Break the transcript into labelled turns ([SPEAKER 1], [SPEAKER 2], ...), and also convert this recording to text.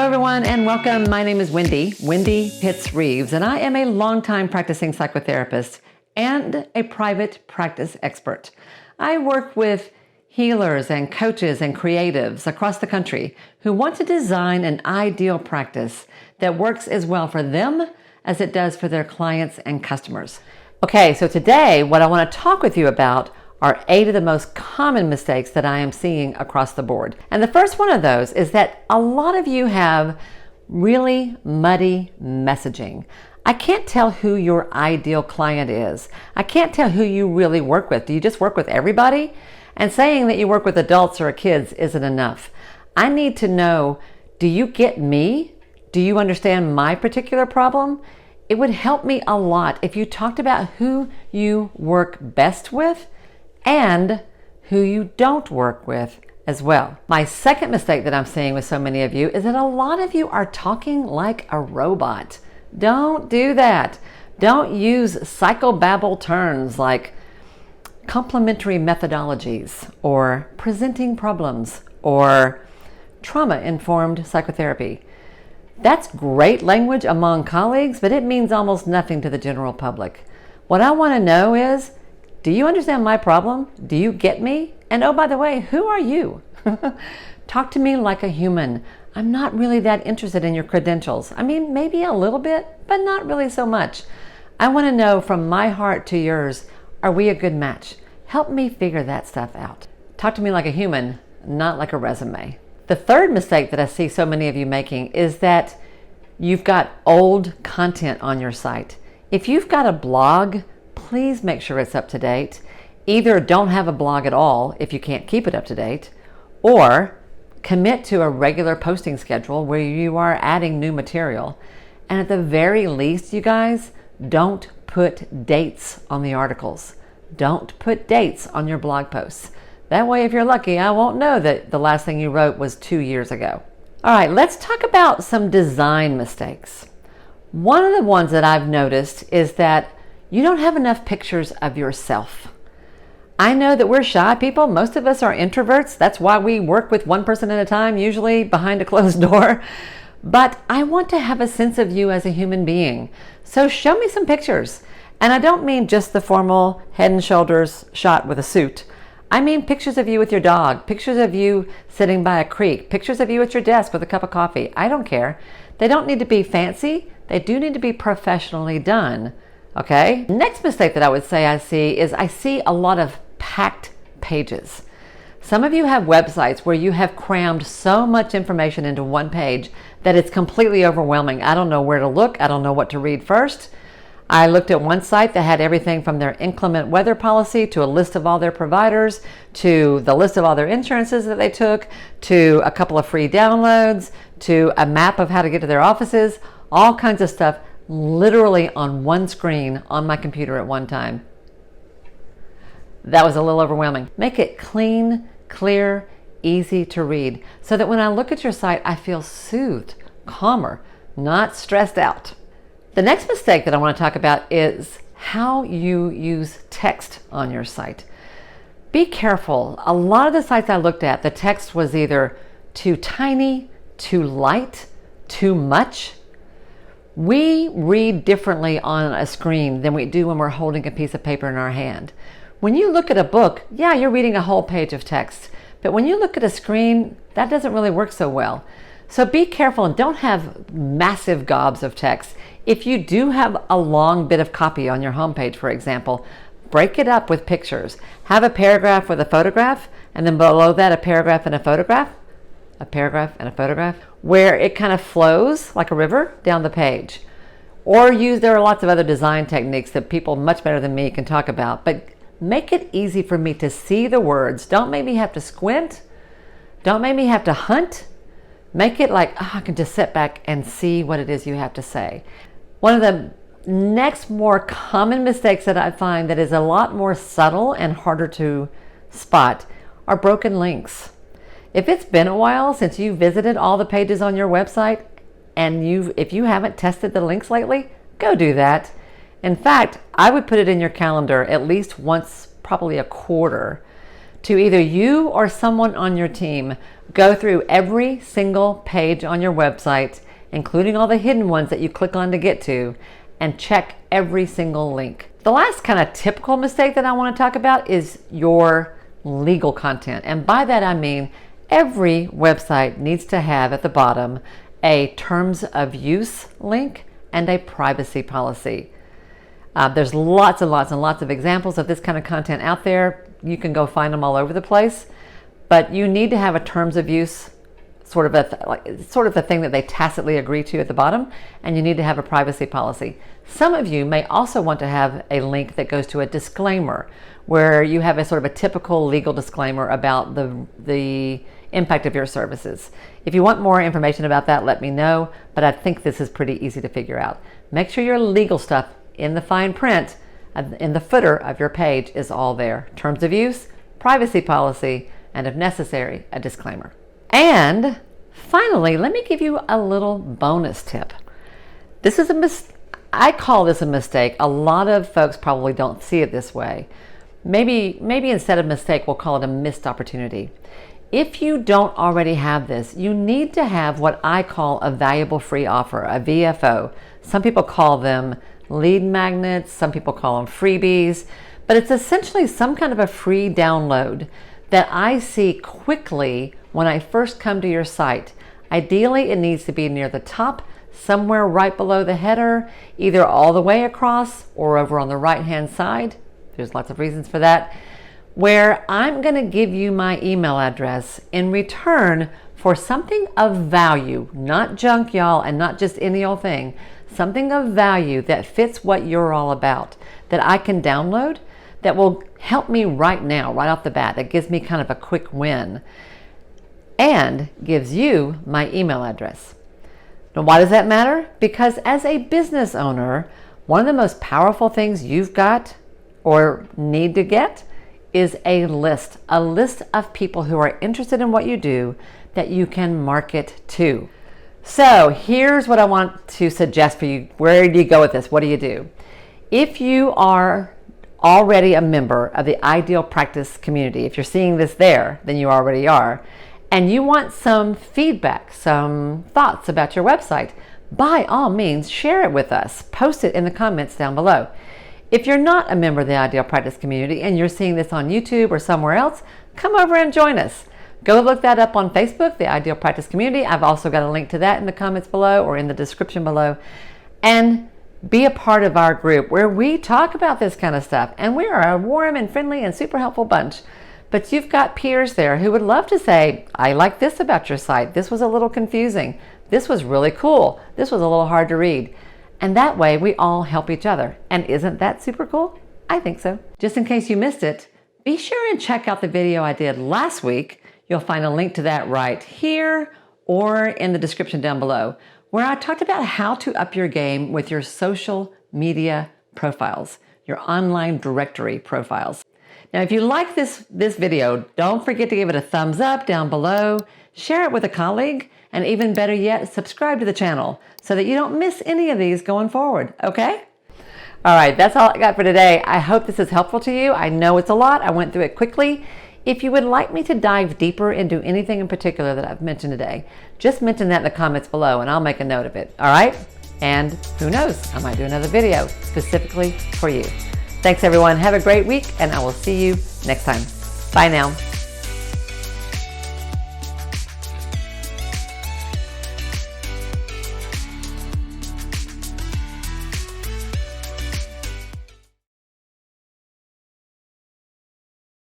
[SPEAKER 1] everyone, and welcome. My name is Wendy Pitts Reeves, and I am a longtime practicing psychotherapist and a private practice expert. I work with healers and coaches and creatives across the country who want to design an ideal practice that works as well for them as it does for their clients and customers. Okay, so today what I want to talk with you about are 8 of the most common mistakes that I am seeing across the board. And the first one of those is that a lot of you have really muddy messaging. I can't tell who your ideal client is. I can't tell who you really work with. Do you just work with everybody? And saying that you work with adults or kids isn't enough. I need to know, do you get me? Do you understand my particular problem? It would help me a lot if you talked about who you work best with and who you don't work with as well. My second mistake that I'm seeing with so many of you is that a lot of you are talking like a robot. Don't do that. Don't use psychobabble terms like complementary methodologies or presenting problems or trauma-informed psychotherapy. That's great language among colleagues, but it means almost nothing to the general public. What I want to know is, do you understand my problem? Do you get me? And oh, by the way, who are you? Talk to me like a human. I'm not really that interested in your credentials. I mean, maybe a little bit, but not really so much. I want to know from my heart to yours, are we a good match? Help me figure that stuff out. Talk to me like a human, not like a resume. The third mistake that I see so many of you making is that you've got old content on your site. If you've got a blog, please make sure it's up to date. Either don't have a blog at all if you can't keep it up to date, or commit to a regular posting schedule where you are adding new material. And at the very least, you guys, don't put dates on the articles. Don't put dates on your blog posts. That way, if you're lucky, I won't know that the last thing you wrote was 2 years ago. All right, let's talk about some design mistakes. One of the ones that I've noticed is that you don't have enough pictures of yourself. I know that we're shy people. Most of us are introverts. That's why we work with one person at a time, usually behind a closed door. But I want to have a sense of you as a human being. So show me some pictures. And I don't mean just the formal head and shoulders shot with a suit. I mean pictures of you with your dog, pictures of you sitting by a creek, pictures of you at your desk with a cup of coffee. I don't care. They don't need to be fancy. They do need to be professionally done. Okay? Next mistake that I would say I see a lot of packed pages. Some of you have websites where you have crammed so much information into one page that it's completely overwhelming. I don't know where to look. I don't know what to read first. I looked at one site that had everything from their inclement weather policy to a list of all their providers, to the list of all their insurances that they took, to a couple of free downloads, to a map of how to get to their offices, all kinds of stuff literally on one screen on my computer at one time. That was a little overwhelming. Make it clean, clear, easy to read so that when I look at your site, I feel soothed, calmer, not stressed out. The next mistake that I want to talk about is how you use text on your site. Be careful. A lot of the sites I looked at, the text was either too tiny, too light, too much. We read differently on a screen than we do when we're holding a piece of paper in our hand. When you look at a book, yeah, you're reading a whole page of text. But when you look at a screen, that doesn't really work so well. So be careful and don't have massive gobs of text. If you do have a long bit of copy on your homepage, for example, break it up with pictures. Have a paragraph with a photograph, and then below that a paragraph and a photograph, where it kind of flows like a river down the page. Or there are lots of other design techniques that people much better than me can talk about, but make it easy for me to see the words. Don't make me have to squint. Don't make me have to hunt. Make it like, I can just sit back and see what it is you have to say. One of the next more common mistakes that I find that is a lot more subtle and harder to spot are broken links. If it's been a while since you visited all the pages on your website and if you haven't tested the links lately, go do that. In fact, I would put it in your calendar at least once, probably a quarter, to either you or someone on your team go through every single page on your website, including all the hidden ones that you click on to get to, and check every single link. The last kind of typical mistake that I want to talk about is your legal content. And by that I mean every website needs to have at the bottom a terms of use link and a privacy policy. There's lots and lots and lots of examples of this kind of content out there. You can go find them all over the place, but you need to have a terms of use, sort of the thing that they tacitly agree to at the bottom, and you need to have a privacy policy. Some of you may also want to have a link that goes to a disclaimer, where you have a sort of a typical legal disclaimer about the impact of your services. If you want more information about that, let me know, but I think this is pretty easy to figure out. Make sure your legal stuff in the fine print, in the footer of your page, is all there. Terms of use, privacy policy, and if necessary, a disclaimer. And finally, let me give you a little bonus tip. This is I call this a mistake. A lot of folks probably don't see it this way. Maybe instead of mistake, we'll call it a missed opportunity. If you don't already have this, you need to have what I call a valuable free offer, a VFO. Some people call them lead magnets, some people call them freebies, but it's essentially some kind of a free download that I see quickly when I first come to your site. Ideally, it needs to be near the top, somewhere right below the header, either all the way across or over on the right-hand side. There's lots of reasons for that, where I'm going to give you my email address in return for something of value, not junk, y'all, and not just any old thing, something of value that fits what you're all about, that I can download, that will help me right now, right off the bat, that gives me kind of a quick win, and gives you my email address. Now, why does that matter? Because as a business owner, one of the most powerful things you've got or need to get is a list of people who are interested in what you do that you can market to. So here's what I want to suggest for you. Where do you go with this? What do you do? If you are already a member of the Ideal Practice community, if you're seeing this there, then you already are, and you want some feedback, some thoughts about your website, by all means, share it with us. Post it in the comments down below. If you're not a member of the Ideal Practice community and you're seeing this on YouTube or somewhere else, come over and join us. Go look that up on Facebook, the Ideal Practice community. I've also got a link to that in the comments below or in the description below. And be a part of our group where we talk about this kind of stuff. And we are a warm and friendly and super helpful bunch. But you've got peers there who would love to say, I like this about your site. This was a little confusing. This was really cool. This was a little hard to read. And that way we all help each other. And isn't that super cool? I think so. Just in case you missed it, be sure and check out the video I did last week. You'll find a link to that right here or in the description down below, where I talked about how to up your game with your social media profiles, your online directory profiles. Now, if you like this video, don't forget to give it a thumbs up down below, share it with a colleague, and even better yet, subscribe to the channel so that you don't miss any of these going forward, okay? All right, that's all I got for today. I hope this is helpful to you. I know it's a lot. I went through it quickly. If you would like me to dive deeper into anything in particular that I've mentioned today, just mention that in the comments below and I'll make a note of it, all right? And who knows, I might do another video specifically for you. Thanks everyone, have a great week, and I will see you next time. Bye now.